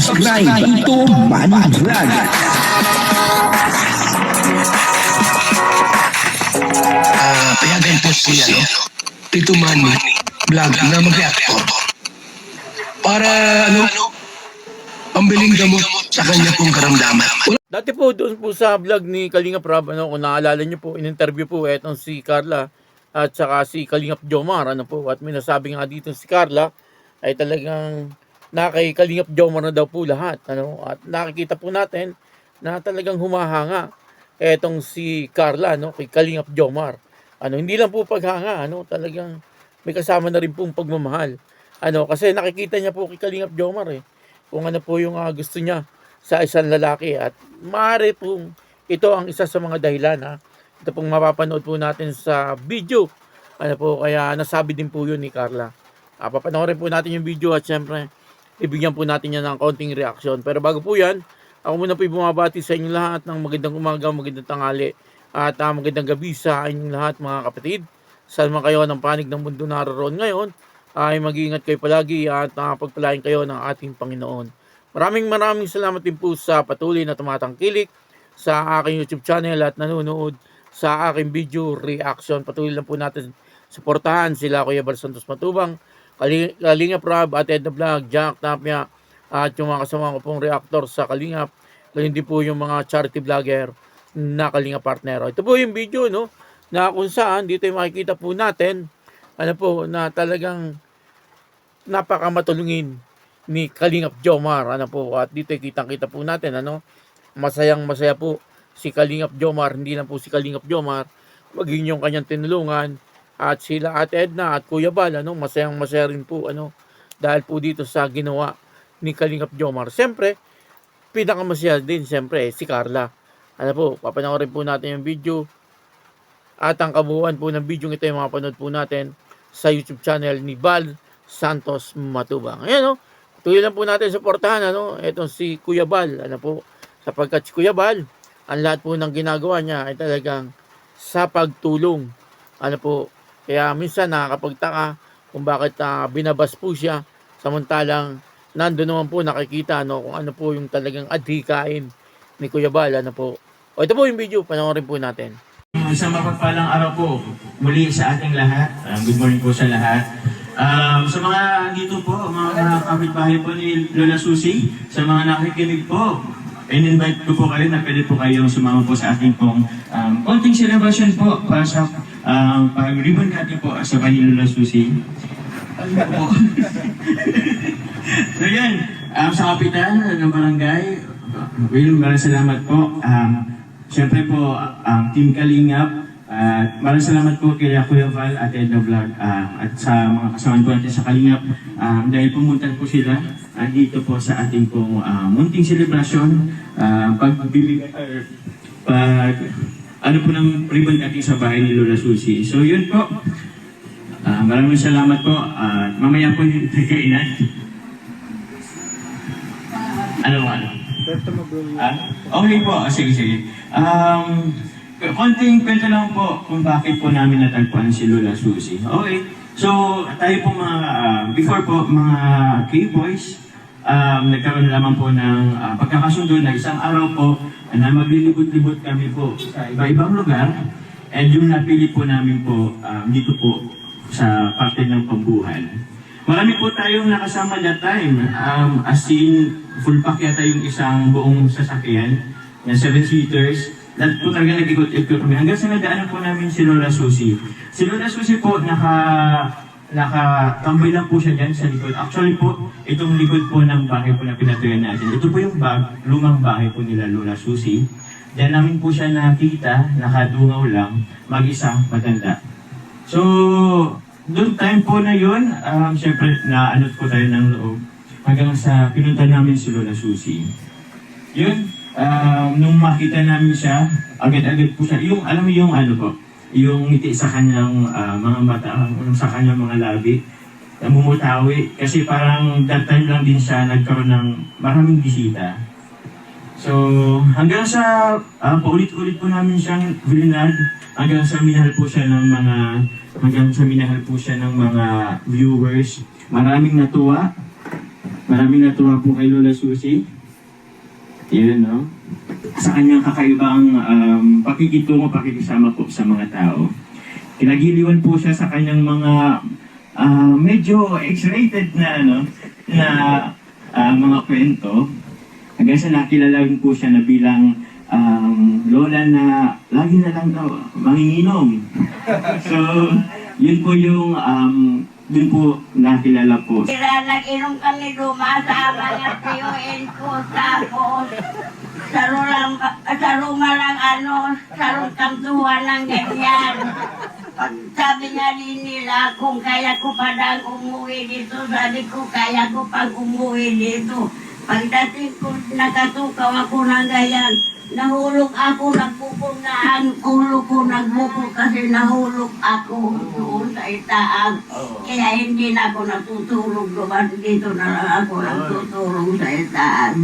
subscribe Ito Money Vlog. Payagan po si Tito Manny Vlog na mag-reactor para pambiling gamot sa kanya pong karamdaman. Dati po doon po sa vlog ni Kalingap Rob, kung naalala niyo po, in-interview po etong si Carla at saka si Kalingap Jomar, at may nasabi nga dito si Carla ay talagang kay Kalingap Jomar na daw po lahat, at nakikita po natin na talagang humahanga etong si Carla, kay Kalingap Jomar. Hindi lang po paghanga, talagang may kasama na rin pong pagmamahal. Kasi nakikita niya po kay Kalingap Jomar kung ano po yung gusto niya sa isang lalaki, at maaari pong ito ang isa sa mga dahilan. Ito pong mapapanood po natin sa video. Kaya nasabi din po yun ni Carla. Papanoorin po natin yung video at syempre ibigyan po natin yan ng konting reaksyon. Pero bago po yan, ako muna po bumabati sa inyong lahat ng magandang umaga, magandang tanghali at magandang gabi sa inyong lahat mga kapatid. Saan man kayo ng panig ng mundo naroon ngayon, ay mag-iingat kayo palagi at pagpalain kayo ng ating Panginoon. Maraming salamat din po sa patuloy na tumatangkilik sa aking YouTube channel at nanonood sa aking video reaction. Patuloy lang po natin suportahan sila Kuya Bal Santos Matubang, Kalingap Rob at Edna Vlog, Jack Tapia at yung mga kasama ko pong reactor sa Kalingap. Ganyan din po yung mga charity vlogger na Kalingap partner. Ito po yung video na kung saan dito yung makikita po natin na talagang napakamatulungin ni Kalingap Jomar, at dito kitang-kita po natin masayang-masaya po si Kalingap Jomar, hindi lang po si Kalingap Jomar, maging yung kanyang tinulungan at sila Ate Edna at Kuya Bal, masayang-masaya rin po dahil po dito sa ginawa ni Kalingap Jomar. Siyempre, pinakamasaya din siyempre si Carla. Papanoorin po natin yung video at ang kabuuan po ng video ito yung mapanood po natin sa YouTube channel ni Bal Santos Matubang. Ayan tuloy lang po natin suportahan etong si Kuya Bal, sapagkat si Kuya Bal, ang lahat po ng ginagawa niya ay talagang sa pagtulong. Kaya minsan nakakapagtaka kung bakit binabas po siya, samantalang nandoon naman po nakikita kung ano po yung talagang adhikain ni Kuya Bal. Ito po yung video, panoorin po natin. Isang mapagpalang araw po muli sa ating lahat. Good morning po sa lahat. Sa mga dito po, mga kapitbahay po ni Lola Susie, sa mga nakikinig po, in-invite ko po kayo na pwede po kayong sumama po sa ating pong konting celebration po para sa pag-ribbon natin po sa bahay ni Lola Susie. So yan, sa kapitan ng barangay, maraming salamat po. Siyempre po, Team Kalingap, maraming salamat po kay Kuya Val at Edna Vlog at sa mga kasama po natin sa Kalingap dahil pumunta po sila dito po sa ating pong munting celebration, po ng ribbon natin sa bahay ni Lola Susie. So yun po, maraming salamat po at mamaya po yung kainan. Ano? Okay po, sige. Konting kwento lang po kung bakit po namin natagpuan si Lola Susie. Okay, so tayo po before po mga K-Boys, nagkaroon lamang po ng pagkakasundo na isang araw po na maglilibot-libot kami po sa iba-ibang lugar, and yung napili po namin po dito po sa parte ng Pambuhan. Marami po tayong nakasama that time, as in full pack yata yung isang buong sasakyan, na 7-seaters. Lahat po talaga nag-ikot-ikot kami. Hanggang sa nadaanan po namin si Lola Susie. Si Lola Susie po, nakatambay lang po siya dyan sa likod. Actually po, itong likod po ng bahay po na pinatuyan natin. Ito po yung lumang bahay po nila Lola Susie. Diyan namin po siya nakita, nakadungaw lang, mag-isa, matanda. So, doon time po na yun, syempre, naanot po tayo ng loob. Hanggang sa pinunta namin si Lola Susie. Yun, nung makita namin siya, agad-agad po siya, alam mo yung yung ngiti sa kanyang mga mata, sa kanyang mga labi, namumutawi. Kasi parang that time lang din siya nagkaroon ng maraming bisita. So, hanggang sa paulit-ulit po namin siyang vinad, hanggang sa minahal po siya ng mga viewers. Maraming natuwa. Maraming natuwa po kay Lola Susie. Yun, no? Sa kanyang kakaibang pakikitungo, pakikisama po sa mga tao. Kinagiliwan po siya sa kanyang mga medyo X-rated na, mga kwento. Hanggang sa nakilala po siya na bilang lola na lagi na lang daw manginginom. So, yun po yung dun po nakilala po. Kira nag-inom kami sa mga tiyuin ko, tapos sarunga lang sarong kamtuhan ng ganyan. Pag sabi nga rin nila, kung kaya ko pa lang umuwi dito, sabi ko kaya ko pag umuwi dito. Pagdating ko, nakatukaw ako ng ganyan. Nahulog ako, nagpupong na ang ulo ko, nagbukol kasi nahulog ako doon sa itaas. Kaya hindi na ako natutulog doon, dito na lang ako natutulog sa itaas.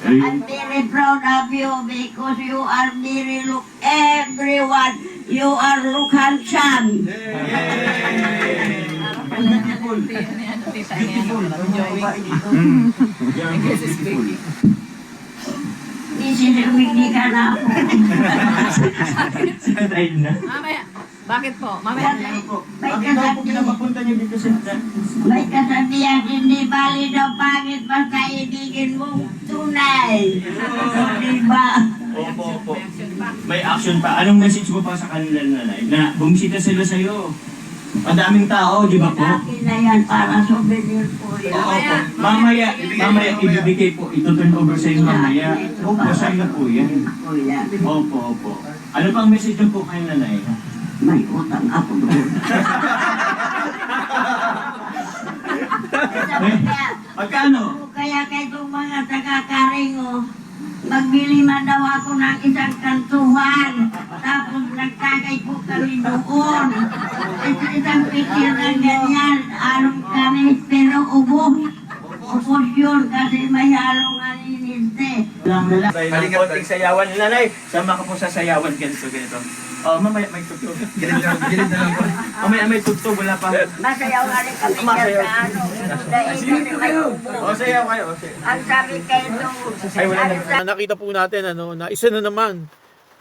I'm very proud of you because you are very look everyone. You are look handsome. Isinuwindi ka na ako. Dahil na. Mamaya. Bakit po? Mamaya. May kasabihan, hindi bali daw pangit basta ibigin mo tunay. Diba? Opo. May action pa. Anong message mo pa sa kanila, nanay? Na bumisita sila sa'yo. Ang daming tao, di ba po? Akin na yan para souvenir po yan. Opo. Mamaya ibibigay po. Ito-turn over sa inyo mamaya. Opo, sa'yo na po yan. Ako yan. Opo. Ano pang message nyo po kayo, nanay? May utang ako doon. Magkano? Kaya kayo mga taga-Karingo, magbili man daw ako ng isang kantuhan. Tapos nagtagay po kami doon. Isang picture ng ganyan. Along kami, pero ubos. Ubos yun kasi may halong anininte. Balik konting sayawan. Nanay, sama ka po sa sayawan. Ganito. Mamaya may tugtog. Gilid na lang po. Mamaya may tugtog. Wala pa. Masayaw nga rin kami Masayaw. sa ano. Dahil may ubos. Sayaw kayo. Ang sabi kayo Ay, wala na. Nakita po natin na isa na naman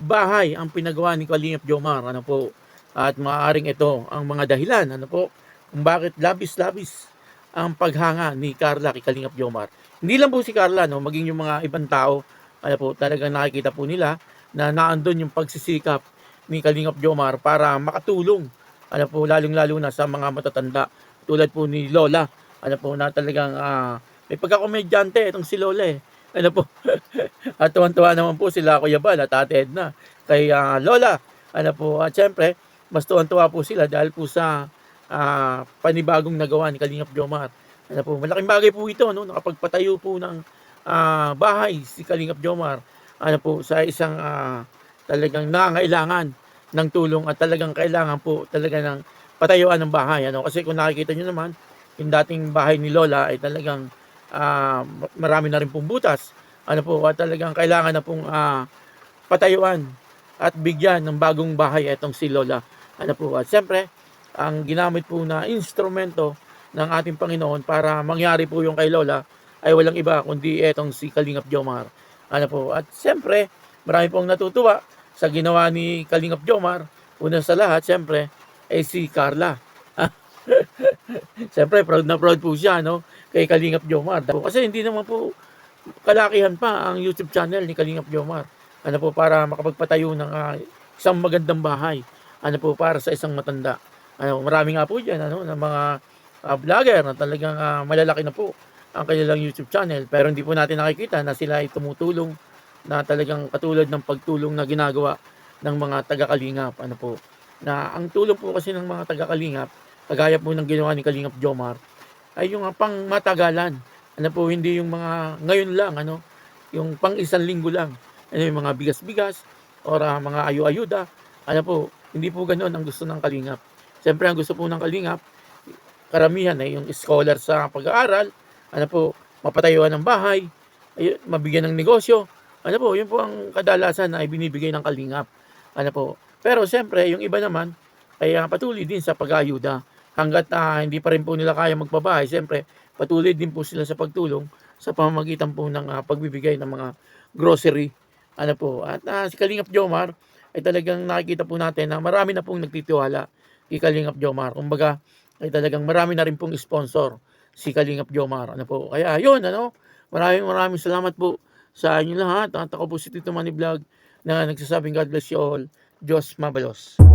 bahay ang pinagawa ni Kalingap Jomar, at maaaring ito ang mga dahilan kung bakit labis-labis ang paghanga ni Carla kay Kalingap Jomar. Hindi lang po si Carla, maging yung mga ibang tao, talagang nakikita po nila na naandun yung pagsisikap ni Kalingap Jomar para makatulong, lalong-lalo na sa mga matatanda tulad po ni Lola, na talagang may pagkakomedyante itong si Lola at tuwan-tuwa naman po sila Kuya Bal at Ate Edna kay Lola. At syempre, mas tuwan-tuwa po sila dahil po sa panibagong nagawa ni Kalingap Jomar. Malaking bagay po ito, nakapagpatayo po ng bahay si Kalingap Jomar sa isang talagang nangangailangan ng tulong at talagang kailangan po talaga ng patayuan ng bahay. Kasi kung nakikita nyo naman, yung dating bahay ni Lola ay talagang marami na rin pong butas. At talagang kailangan na pong patayuan at bigyan ng bagong bahay itong si Lola. At siyempre, ang ginamit po na instrumento ng ating Panginoon para mangyari po yung kay Lola ay walang iba kundi itong si Kalingap Jomar. At siyempre, marami pong natutuwa sa ginawa ni Kalingap Jomar. Una sa lahat, siyempre, ay si Carla. Siyempre, proud na proud po siya kay Kalingap Jomar. Kasi hindi naman po kalakihan pa ang YouTube channel ni Kalingap Jomar. Para makapagpatayo ng isang magandang bahay. Para sa isang matanda. Marami nga po dyan ng mga vlogger na talagang malalaki na po ang kanilang YouTube channel. Pero hindi po natin nakikita na sila ay tumutulong na talagang katulad ng pagtulong na ginagawa ng mga taga-Kalingap. Na ang tulong po kasi ng mga taga-Kalingap, kagaya po ng ginawa ni Kalingap Jomar, ay yung pang matagalan. Hindi yung mga ngayon lang, yung pang isang linggo lang. Yung mga bigas-bigas, or mga ayu-ayuda. Hindi po ganoon ang gusto ng Kalingap. Siyempre, ang gusto po ng Kalingap, karamihan ay yung scholar sa pag-aaral, mapatayuan ng bahay, mabigyan ng negosyo. Yun po ang kadalasan na ibinibigay ng Kalingap. Pero siyempre, yung iba naman ay patuloy din sa pag-aayuda. hanggat hindi pa rin po nila kaya magpabahay, siyempre patuloy din po sila sa pagtulong sa pamamagitan po ng pagbibigay ng mga grocery. Ano po, at si Kalingap Jomar ay talagang nakikita po natin na marami na pong nagtitiwala kay Kalingap Jomar. Kumbaga ay talagang marami na rin pong sponsor si Kalingap Jomar. Ano po, kaya yun, ano, maraming salamat po sa inyo lahat. At ako po si Tito Manny Vlog na nagsasabing God bless you all. Diyos mabalos.